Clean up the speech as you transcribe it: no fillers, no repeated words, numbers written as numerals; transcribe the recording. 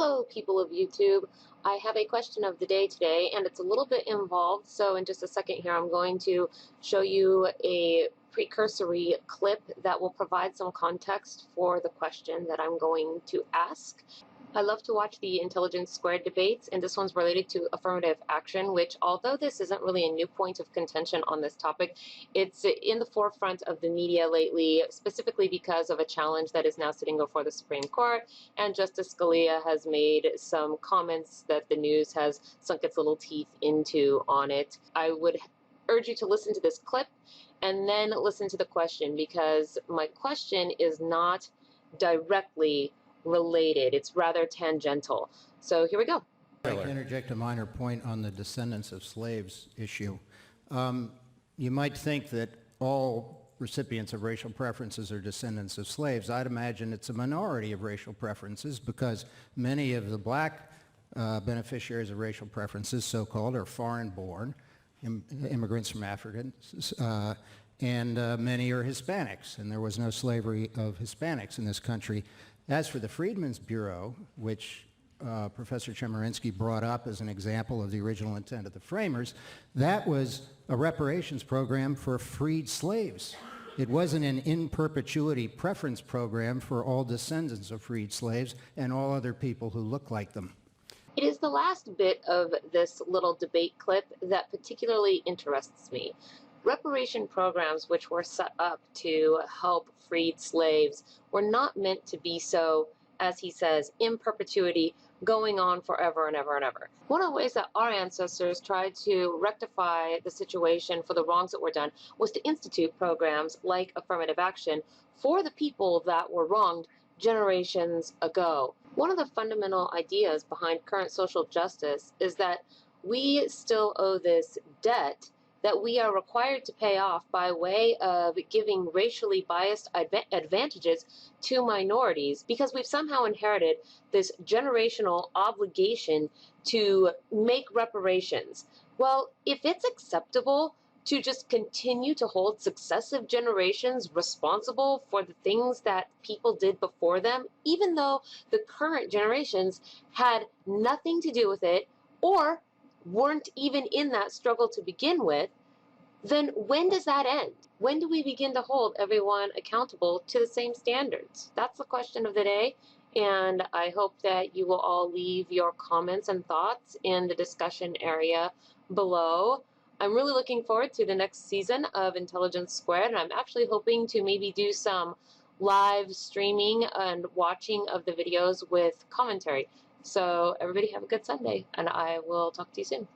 Hello, people of YouTube. I have a question of the day today, and it's a little bit involved, so in just a second here I'm going to show you a precursory clip that will provide some context for the question that I'm going to ask. I love to watch the Intelligence Squared debates, and this one's related to affirmative action, which, although this isn't really a new point of contention on this topic, it's in the forefront of the media lately, specifically because of a challenge that is now sitting before the Supreme Court, and Justice Scalia has made some comments that the news has sunk its little teeth into on it. I would urge you to listen to this clip and then listen to the question, because my question is not directly related. It's rather tangential. So here we go. I'd like to interject a minor point on the descendants of slaves issue. You might think that all recipients of racial preferences are descendants of slaves. I'd imagine it's a minority of racial preferences, because many of the black beneficiaries of racial preferences, so-called, are foreign-born immigrants from Africa, and many are Hispanics, and there was no slavery of Hispanics in this country. As for the Freedmen's Bureau, which Professor Chemerinsky brought up as an example of the original intent of the framers, that was a reparations program for freed slaves. It wasn't an in perpetuity preference program for all descendants of freed slaves and all other people who look like them. It is the last bit of this little debate clip that particularly interests me. Reparation programs which were set up to help freed slaves were not meant to be so, as he says, in perpetuity, going on forever and ever and ever. One of the ways that our ancestors tried to rectify the situation for the wrongs that were done was to institute programs like affirmative action for the people that were wronged generations ago. One of the fundamental ideas behind current social justice is that we still owe this debt that we are required to pay off by way of giving racially biased advantages to minorities, because we've somehow inherited this generational obligation to make reparations. Well, if it's acceptable to just continue to hold successive generations responsible for the things that people did before them, even though the current generations had nothing to do with it or weren't even in that struggle to begin with, then when does that end? When do we begin to hold everyone accountable to the same standards? That's the question of the day, and I hope that you will all leave your comments and thoughts in the discussion area below. I'm really looking forward to the next season of Intelligence Squared, and I'm actually hoping to maybe do some live streaming and watching of the videos with commentary. So everybody have a good Sunday, and I will talk to you soon.